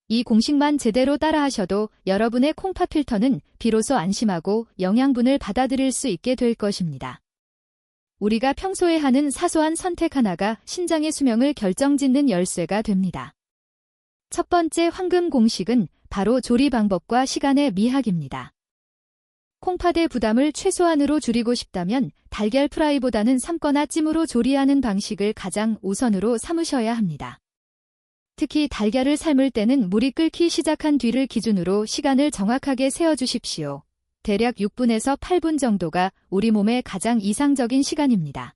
이 공식만 제대로 따라하셔도 여러분의 콩팥 필터는 비로소 안심하고 영양분을 받아들일 수 있게 될 것입니다. 우리가 평소에 하는 사소한 선택 하나가 신장의 수명을 결정짓는 열쇠가 됩니다. 첫 번째 황금 공식은 바로 조리 방법과 시간의 미학입니다. 콩팥의 부담을 최소한으로 줄이고 싶다면 달걀 프라이보다는 삶거나 찜으로 조리하는 방식을 가장 우선으로 삼으셔야 합니다. 특히 달걀을 삶을 때는 물이 끓기 시작한 뒤를 기준으로 시간을 정확하게 세어주십시오. 대략 6분에서 8분 정도가 우리 몸에 가장 이상적인 시간입니다.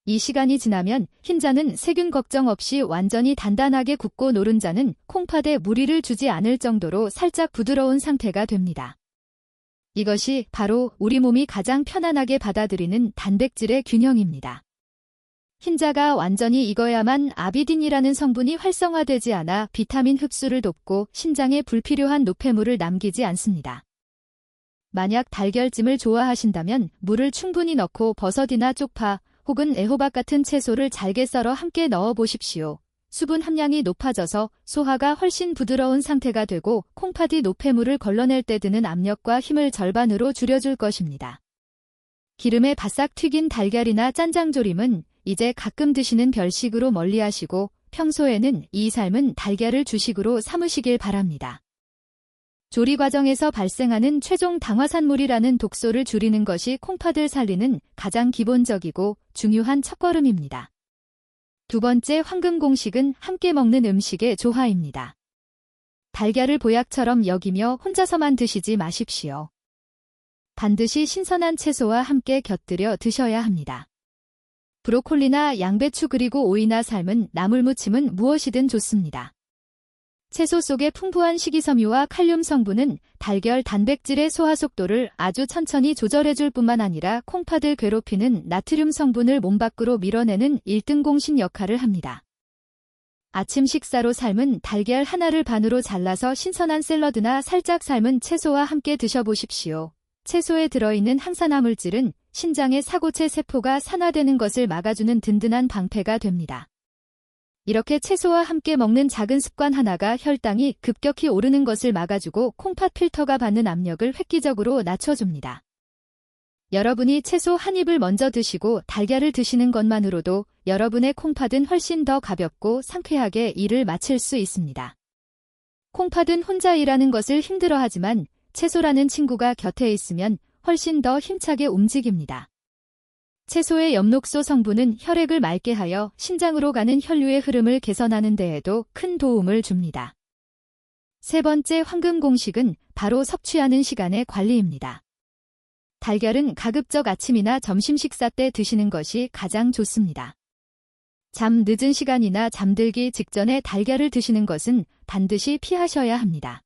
이 시간이 지나면 흰자는 세균 걱정 없이 완전히 단단하게 굳고 노른자는 콩팥에 무리를 주지 않을 정도로 살짝 부드러운 상태가 됩니다. 이것이 바로 우리 몸이 가장 편안하게 받아들이는 단백질의 균형입니다. 흰자가 완전히 익어야만 아비딘이라는 성분이 활성화되지 않아 비타민 흡수를 돕고 신장에 불필요한 노폐물을 남기지 않습니다. 만약 달걀찜을 좋아하신다면 물을 충분히 넣고 버섯이나 쪽파 혹은 애호박 같은 채소를 잘게 썰어 함께 넣어 보십시오. 수분 함량이 높아져서 소화가 훨씬 부드러운 상태가 되고 콩팥이 노폐물을 걸러낼 때 드는 압력과 힘을 절반으로 줄여줄 것입니다. 기름에 바싹 튀긴 달걀이나 짠장조림은 이제 가끔 드시는 별식으로 멀리하시고 평소에는 이 삶은 달걀을 주식으로 삼으시길 바랍니다. 조리 과정에서 발생하는 최종 당화산물이라는 독소를 줄이는 것이 콩팥을 살리는 가장 기본적이고 중요한 첫걸음입니다. 두 번째 황금 공식은 함께 먹는 음식의 조화입니다. 달걀을 보약처럼 여기며 혼자서만 드시지 마십시오. 반드시 신선한 채소와 함께 곁들여 드셔야 합니다. 브로콜리나 양배추 그리고 오이나 삶은 나물무침은 무엇이든 좋습니다. 채소 속의 풍부한 식이섬유와 칼륨 성분은 달걀 단백질의 소화 속도를 아주 천천히 조절해줄 뿐만 아니라 콩팥을 괴롭히는 나트륨 성분을 몸 밖으로 밀어내는 1등 공신 역할을 합니다. 아침 식사로 삶은 달걀 하나를 반으로 잘라서 신선한 샐러드나 살짝 삶은 채소와 함께 드셔보십시오. 채소에 들어있는 항산화 물질은 신장의 사고체 세포가 산화되는 것을 막아주는 든든한 방패가 됩니다. 이렇게 채소와 함께 먹는 작은 습관 하나가 혈당이 급격히 오르는 것을 막아주고 콩팥 필터가 받는 압력을 획기적으로 낮춰줍니다. 여러분이 채소 한 입을 먼저 드시고 달걀을 드시는 것만으로도 여러분의 콩팥은 훨씬 더 가볍고 상쾌하게 일을 마칠 수 있습니다. 콩팥은 혼자 일하는 것을 힘들어하지만 채소라는 친구가 곁에 있으면 훨씬 더 힘차게 움직입니다. 채소의 엽록소 성분은 혈액을 맑게 하여 신장으로 가는 혈류의 흐름을 개선하는 데에도 큰 도움을 줍니다. 세 번째 황금 공식은 바로 섭취하는 시간의 관리입니다. 달걀은 가급적 아침이나 점심 식사 때 드시는 것이 가장 좋습니다. 잠 늦은 시간이나 잠들기 직전에 달걀을 드시는 것은 반드시 피하셔야 합니다.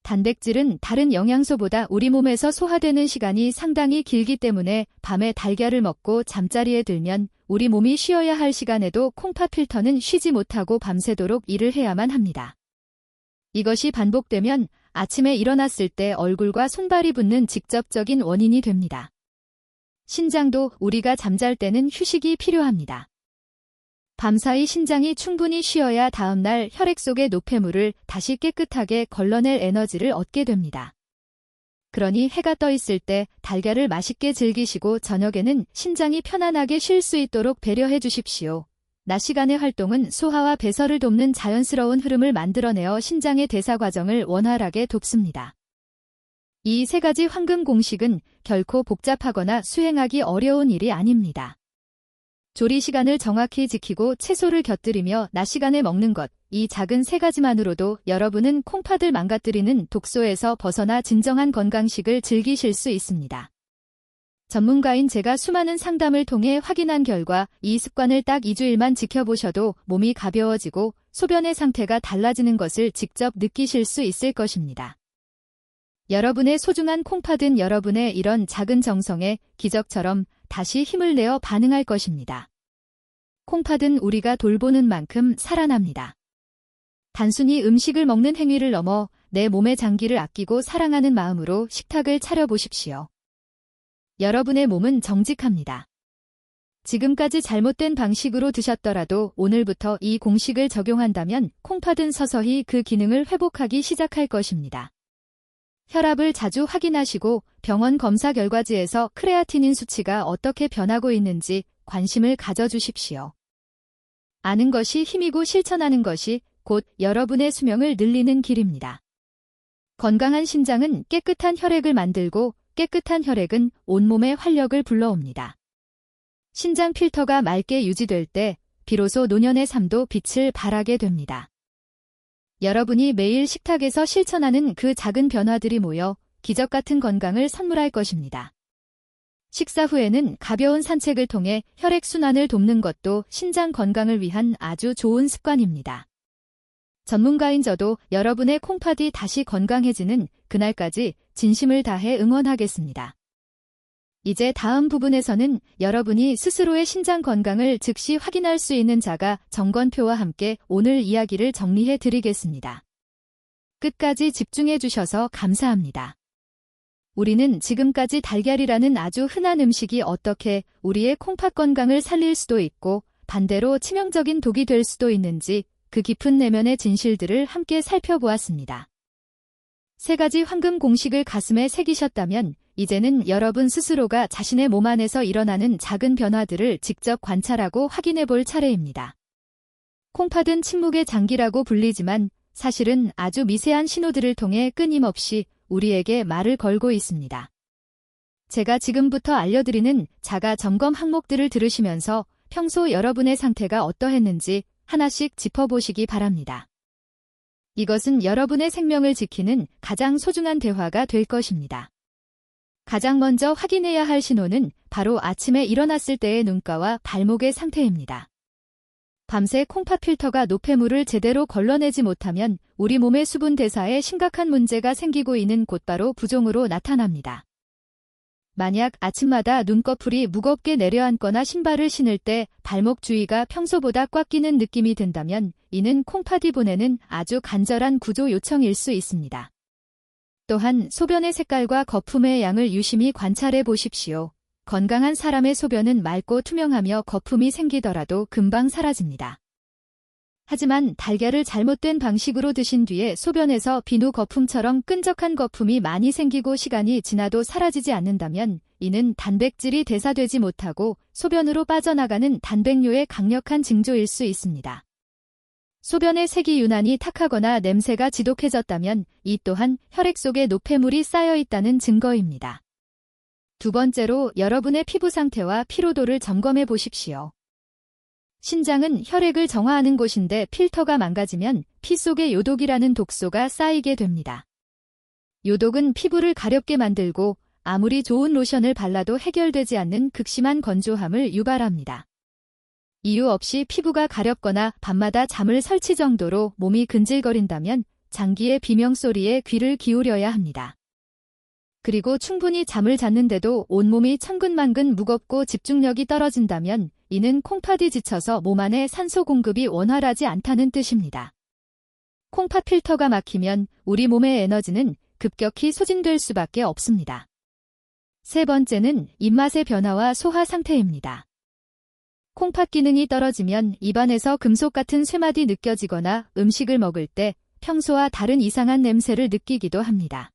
단백질은 다른 영양소보다 우리 몸에서 소화되는 시간이 상당히 길기 때문에 밤에 달걀을 먹고 잠자리에 들면 우리 몸이 쉬어야 할 시간에도 콩팥 필터는 쉬지 못하고 밤새도록 일을 해야만 합니다. 이것이 반복되면 아침에 일어났을 때 얼굴과 손발이 붓는 직접적인 원인이 됩니다. 신장도 우리가 잠잘 때는 휴식이 필요합니다. 밤사이 신장이 충분히 쉬어야 다음날 혈액 속의 노폐물을 다시 깨끗하게 걸러낼 에너지를 얻게 됩니다. 그러니 해가 떠 있을 때 달걀을 맛있게 즐기시고 저녁에는 신장이 편안하게 쉴 수 있도록 배려해 주십시오. 낮 시간의 활동은 소화와 배설을 돕는 자연스러운 흐름을 만들어내어 신장의 대사 과정을 원활하게 돕습니다. 이 세 가지 황금 공식은 결코 복잡하거나 수행하기 어려운 일이 아닙니다. 조리 시간을 정확히 지키고 채소를 곁들이며 낮 시간에 먹는 것, 이 작은 세 가지만으로도 여러분은 콩팥을 망가뜨리는 독소에서 벗어나 진정한 건강식을 즐기실 수 있습니다. 전문가인 제가 수많은 상담을 통해 확인한 결과 이 습관을 딱 2주일만 지켜보셔도 몸이 가벼워지고 소변의 상태가 달라지는 것을 직접 느끼실 수 있을 것입니다. 여러분의 소중한 콩팥은 여러분의 이런 작은 정성에 기적처럼 다시 힘을 내어 반응할 것입니다. 콩팥은 우리가 돌보는 만큼 살아납니다. 단순히 음식을 먹는 행위를 넘어 내 몸의 장기를 아끼고 사랑하는 마음으로 식탁을 차려보십시오. 여러분의 몸은 정직합니다. 지금까지 잘못된 방식으로 드셨더라도 오늘부터 이 공식을 적용한다면 콩팥은 서서히 그 기능을 회복하기 시작할 것입니다. 혈압을 자주 확인하시고 병원 검사 결과지에서 크레아티닌 수치가 어떻게 변하고 있는지 관심을 가져주십시오. 아는 것이 힘이고 실천하는 것이 곧 여러분의 수명을 늘리는 길입니다. 건강한 신장은 깨끗한 혈액을 만들고 깨끗한 혈액은 온몸의 활력을 불러옵니다. 신장 필터가 맑게 유지될 때 비로소 노년의 삶도 빛을 발하게 됩니다. 여러분이 매일 식탁에서 실천하는 그 작은 변화들이 모여 기적 같은 건강을 선물할 것입니다. 식사 후에는 가벼운 산책을 통해 혈액순환을 돕는 것도 신장 건강을 위한 아주 좋은 습관입니다. 전문가인 저도 여러분의 콩팥이 다시 건강해지는 그날까지 진심을 다해 응원하겠습니다. 이제 다음 부분에서는 여러분이 스스로의 신장 건강을 즉시 확인할 수 있는 자가 점검표와 함께 오늘 이야기를 정리해 드리겠습니다. 끝까지 집중해 주셔서 감사합니다. 우리는 지금까지 달걀이라는 아주 흔한 음식이 어떻게 우리의 콩팥 건강을 살릴 수도 있고 반대로 치명적인 독이 될 수도 있는지 그 깊은 내면의 진실들을 함께 살펴보았습니다. 3가지 황금 공식을 가슴에 새기셨다면 이제는 여러분 스스로가 자신의 몸 안에서 일어나는 작은 변화들을 직접 관찰하고 확인해 볼 차례입니다. 콩팥은 침묵의 장기라고 불리지만 사실은 아주 미세한 신호들을 통해 끊임없이 우리에게 말을 걸고 있습니다. 제가 지금부터 알려드리는 자가 점검 항목들을 들으시면서 평소 여러분의 상태가 어떠했는지 하나씩 짚어보시기 바랍니다. 이것은 여러분의 생명을 지키는 가장 소중한 대화가 될 것입니다. 가장 먼저 확인해야 할 신호는 바로 아침에 일어났을 때의 눈가와 발목의 상태입니다. 밤새 콩팥 필터가 노폐물을 제대로 걸러내지 못하면 우리 몸의 수분 대사에 심각한 문제가 생기고 있는 곧바로 부종으로 나타납니다. 만약 아침마다 눈꺼풀이 무겁게 내려앉거나 신발을 신을 때 발목 주위가 평소보다 꽉 끼는 느낌이 든다면 이는 콩팥이 보내는 아주 간절한 구조 요청일 수 있습니다. 또한 소변의 색깔과 거품의 양을 유심히 관찰해 보십시오. 건강한 사람의 소변은 맑고 투명하며 거품이 생기더라도 금방 사라집니다. 하지만 달걀을 잘못된 방식으로 드신 뒤에 소변에서 비누 거품처럼 끈적한 거품이 많이 생기고 시간이 지나도 사라지지 않는다면 이는 단백질이 대사되지 못하고 소변으로 빠져나가는 단백뇨의 강력한 징조일 수 있습니다. 소변의 색이 유난히 탁하거나 냄새가 지독해졌다면 이 또한 혈액 속에 노폐물이 쌓여 있다는 증거입니다. 2번째로 여러분의 피부 상태와 피로도를 점검해 보십시오. 신장은 혈액을 정화하는 곳인데 필터가 망가지면 피 속에 요독이라는 독소가 쌓이게 됩니다. 요독은 피부를 가렵게 만들고 아무리 좋은 로션을 발라도 해결되지 않는 극심한 건조함을 유발합니다. 이유 없이 피부가 가렵거나 밤마다 잠을 설치 정도로 몸이 근질거린다면 장기의 비명소리에 귀를 기울여야 합니다. 그리고 충분히 잠을 잤는데도 온몸이 천근만근 무겁고 집중력이 떨어진다면 이는 콩팥이 지쳐서 몸 안에 산소 공급이 원활하지 않다는 뜻입니다. 콩팥 필터가 막히면 우리 몸의 에너지는 급격히 소진될 수밖에 없습니다. 3번째는 입맛의 변화와 소화 상태입니다. 콩팥 기능이 떨어지면 입안에서 금속 같은 쇠맛이 느껴지거나 음식을 먹을 때 평소와 다른 이상한 냄새를 느끼기도 합니다.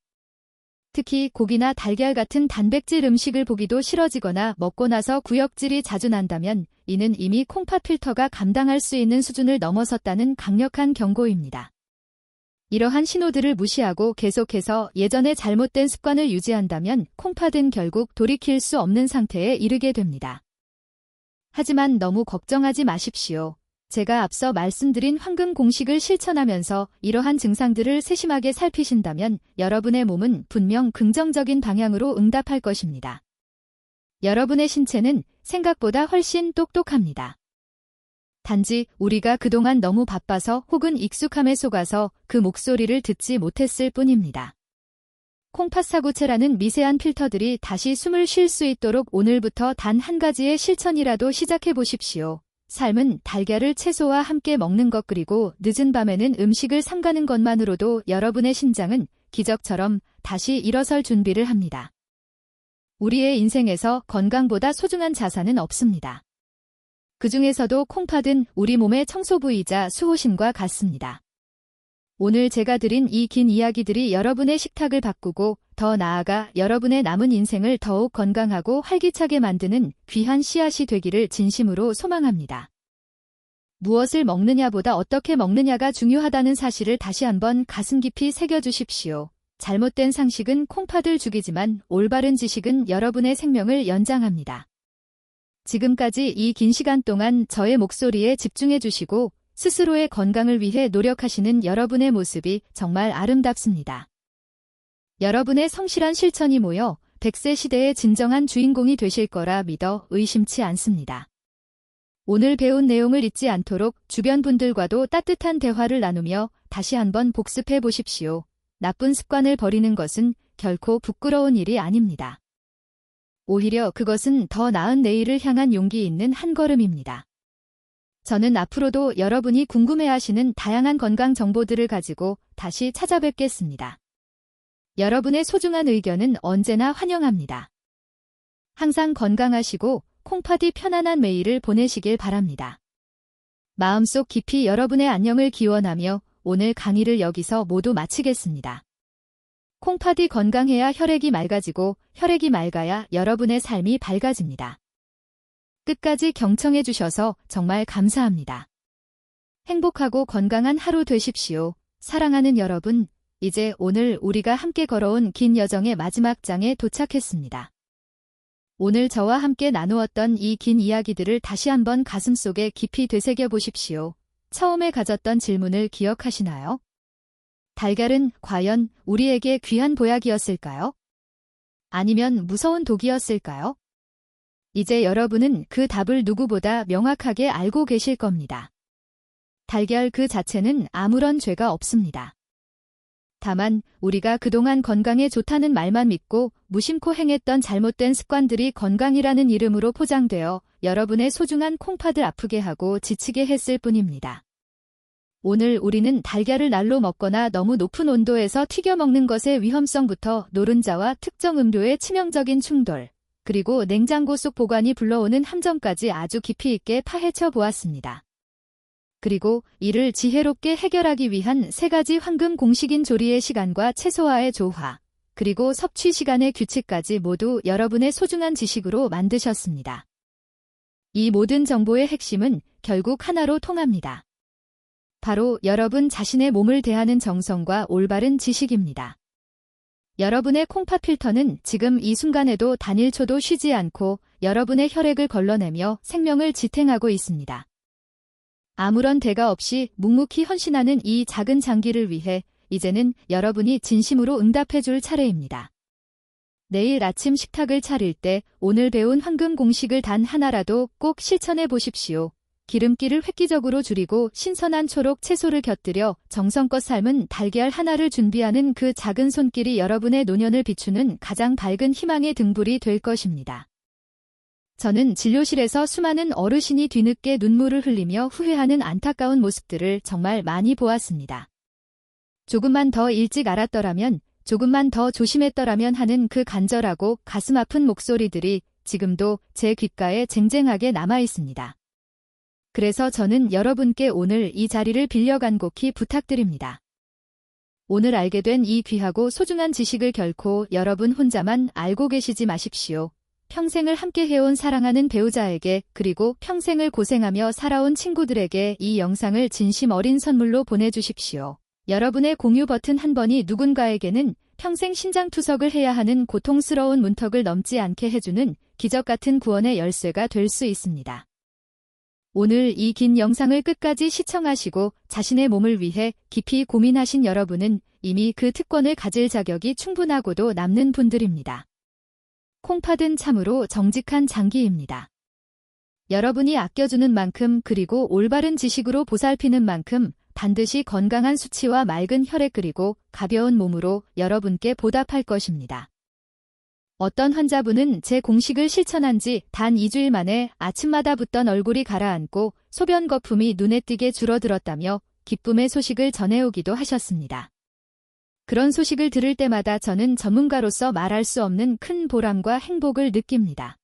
특히 고기나 달걀 같은 단백질 음식을 보기도 싫어지거나 먹고 나서 구역질이 자주 난다면 이는 이미 콩팥 필터가 감당할 수 있는 수준을 넘어섰다는 강력한 경고입니다. 이러한 신호들을 무시하고 계속해서 예전의 잘못된 습관을 유지한다면 콩팥은 결국 돌이킬 수 없는 상태에 이르게 됩니다. 하지만 너무 걱정하지 마십시오. 제가 앞서 말씀드린 황금 공식을 실천하면서 이러한 증상들을 세심하게 살피신다면 여러분의 몸은 분명 긍정적인 방향으로 응답할 것입니다. 여러분의 신체는 생각보다 훨씬 똑똑합니다. 단지 우리가 그동안 너무 바빠서 혹은 익숙함에 속아서 그 목소리를 듣지 못했을 뿐입니다. 콩팥 사구체라는 미세한 필터들이 다시 숨을 쉴 수 있도록 오늘부터 단 한 가지의 실천이라도 시작해 보십시오. 삶은 달걀을 채소와 함께 먹는 것 그리고 늦은 밤에는 음식을 삼가는 것만으로도 여러분의 신장은 기적처럼 다시 일어설 준비를 합니다. 우리의 인생에서 건강보다 소중한 자산은 없습니다. 그 중에서도 콩팥은 우리 몸의 청소부이자 수호신과 같습니다. 오늘 제가 드린 이 긴 이야기들이 여러분의 식탁을 바꾸고 더 나아가 여러분의 남은 인생을 더욱 건강하고 활기차게 만드는 귀한 씨앗이 되기를 진심으로 소망합니다. 무엇을 먹느냐보다 어떻게 먹느냐가 중요하다는 사실을 다시 한번 가슴 깊이 새겨주십시오. 잘못된 상식은 콩팥을 죽이지만 올바른 지식은 여러분의 생명을 연장합니다. 지금까지 이 긴 시간 동안 저의 목소리에 집중해 주시고 스스로의 건강을 위해 노력하시는 여러분의 모습이 정말 아름답습니다. 여러분의 성실한 실천이 모여 100세 시대의 진정한 주인공이 되실 거라 믿어 의심치 않습니다. 오늘 배운 내용을 잊지 않도록 주변 분들과도 따뜻한 대화를 나누며 다시 한번 복습해 보십시오. 나쁜 습관을 버리는 것은 결코 부끄러운 일이 아닙니다. 오히려 그것은 더 나은 내일을 향한 용기 있는 한 걸음입니다. 저는 앞으로도 여러분이 궁금해하시는 다양한 건강 정보들을 가지고 다시 찾아뵙겠습니다. 여러분의 소중한 의견은 언제나 환영합니다. 항상 건강하시고 콩파디 편안한 매일을 보내시길 바랍니다. 마음속 깊이 여러분의 안녕을 기원하며 오늘 강의를 여기서 모두 마치겠습니다. 콩파디 건강해야 혈액이 맑아지고 혈액이 맑아야 여러분의 삶이 밝아집니다. 끝까지 경청해 주셔서 정말 감사합니다. 행복하고 건강한 하루 되십시오. 사랑하는 여러분, 이제 오늘 우리가 함께 걸어온 긴 여정의 마지막 장에 도착했습니다. 오늘 저와 함께 나누었던 이 긴 이야기들을 다시 한번 가슴속에 깊이 되새겨 보십시오. 처음에 가졌던 질문을 기억하시나요? 달걀은 과연 우리에게 귀한 보약이었을까요? 아니면 무서운 독이었을까요? 이제 여러분은 그 답을 누구보다 명확하게 알고 계실 겁니다. 달걀 그 자체는 아무런 죄가 없습니다. 다만 우리가 그동안 건강에 좋다는 말만 믿고 무심코 행했던 잘못된 습관들이 건강이라는 이름으로 포장되어 여러분의 소중한 콩팥을 아프게 하고 지치게 했을 뿐입니다. 오늘 우리는 달걀을 날로 먹거나 너무 높은 온도에서 튀겨 먹는 것의 위험성부터 노른자와 특정 음료의 치명적인 충돌, 그리고 냉장고 속 보관이 불러오는 함정까지 아주 깊이 있게 파헤쳐 보았습니다. 그리고 이를 지혜롭게 해결하기 위한 3가지 황금 공식인 조리의 시간과 채소와의 조화, 그리고 섭취 시간의 규칙까지 모두 여러분의 소중한 지식으로 만드셨습니다. 이 모든 정보의 핵심은 결국 하나로 통합니다. 바로 여러분 자신의 몸을 대하는 정성과 올바른 지식입니다. 여러분의 콩팥 필터는 지금 이 순간에도 단 1초도 쉬지 않고 여러분의 혈액을 걸러내며 생명을 지탱하고 있습니다. 아무런 대가 없이 묵묵히 헌신하는 이 작은 장기를 위해 이제는 여러분이 진심으로 응답해 줄 차례입니다. 내일 아침 식탁을 차릴 때 오늘 배운 황금 공식을 단 하나라도 꼭 실천해 보십시오. 기름기를 획기적으로 줄이고 신선한 초록 채소를 곁들여 정성껏 삶은 달걀 하나를 준비하는 그 작은 손길이 여러분의 노년을 비추는 가장 밝은 희망의 등불이 될 것입니다. 저는 진료실에서 수많은 어르신이 뒤늦게 눈물을 흘리며 후회하는 안타까운 모습들을 정말 많이 보았습니다. 조금만 더 일찍 알았더라면, 조금만 더 조심했더라면 하는 그 간절하고 가슴 아픈 목소리들이 지금도 제 귓가에 쟁쟁하게 남아 있습니다. 그래서 저는 여러분께 오늘 이 자리를 빌려 간곡히 부탁드립니다. 오늘 알게 된 이 귀하고 소중한 지식을 결코 여러분 혼자만 알고 계시지 마십시오. 평생을 함께 해온 사랑하는 배우자에게, 그리고 평생을 고생하며 살아온 친구들에게 이 영상을 진심 어린 선물로 보내주십시오. 여러분의 공유 버튼 한 번이 누군가에게는 평생 신장투석을 해야 하는 고통스러운 문턱을 넘지 않게 해주는 기적 같은 구원의 열쇠가 될 수 있습니다. 오늘 이 긴 영상을 끝까지 시청하시고 자신의 몸을 위해 깊이 고민하신 여러분은 이미 그 특권을 가질 자격이 충분하고도 남는 분들입니다. 콩팥은 참으로 정직한 장기입니다. 여러분이 아껴주는 만큼, 그리고 올바른 지식으로 보살피는 만큼 반드시 건강한 수치와 맑은 혈액, 그리고 가벼운 몸으로 여러분께 보답할 것입니다. 어떤 환자분은 제 공식을 실천한 지 단 2주일 만에 아침마다 붓던 얼굴이 가라앉고 소변 거품이 눈에 띄게 줄어들었다며 기쁨의 소식을 전해오기도 하셨습니다. 그런 소식을 들을 때마다 저는 전문가로서 말할 수 없는 큰 보람과 행복을 느낍니다.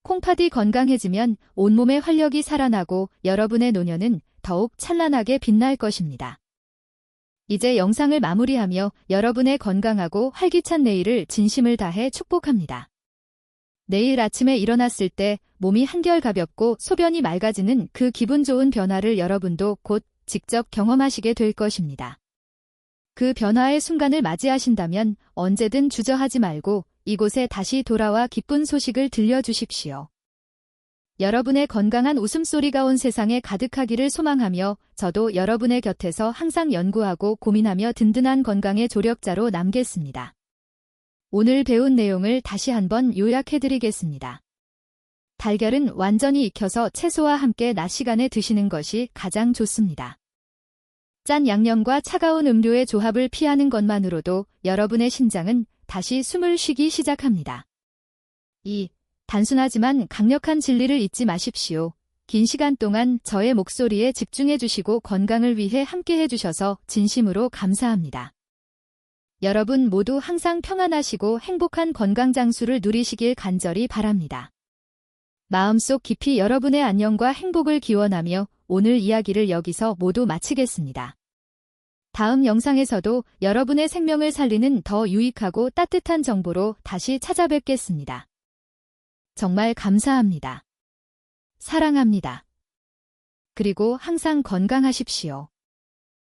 콩팥이 건강해지면 온몸의 활력이 살아나고 여러분의 노년은 더욱 찬란하게 빛날 것입니다. 이제 영상을 마무리하며 여러분의 건강하고 활기찬 내일을 진심을 다해 축복합니다. 내일 아침에 일어났을 때 몸이 한결 가볍고 소변이 맑아지는 그 기분 좋은 변화를 여러분도 곧 직접 경험하시게 될 것입니다. 그 변화의 순간을 맞이하신다면 언제든 주저하지 말고 이곳에 다시 돌아와 기쁜 소식을 들려주십시오. 여러분의 건강한 웃음소리가 온 세상에 가득하기를 소망하며 저도 여러분의 곁에서 항상 연구하고 고민하며 든든한 건강의 조력자로 남겠습니다. 오늘 배운 내용을 다시 한번 요약해드리겠습니다. 달걀은 완전히 익혀서 채소와 함께 낮 시간에 드시는 것이 가장 좋습니다. 짠 양념과 차가운 음료의 조합을 피하는 것만으로도 여러분의 신장은 다시 숨을 쉬기 시작합니다. 2. 단순하지만 강력한 진리를 잊지 마십시오. 긴 시간 동안 저의 목소리에 집중해 주시고 건강을 위해 함께 해주셔서 진심으로 감사합니다. 여러분 모두 항상 평안하시고 행복한 건강 장수를 누리시길 간절히 바랍니다. 마음속 깊이 여러분의 안녕과 행복을 기원하며 오늘 이야기를 여기서 모두 마치겠습니다. 다음 영상에서도 여러분의 생명을 살리는 더 유익하고 따뜻한 정보로 다시 찾아뵙겠습니다. 정말 감사합니다. 사랑합니다. 그리고 항상 건강하십시오.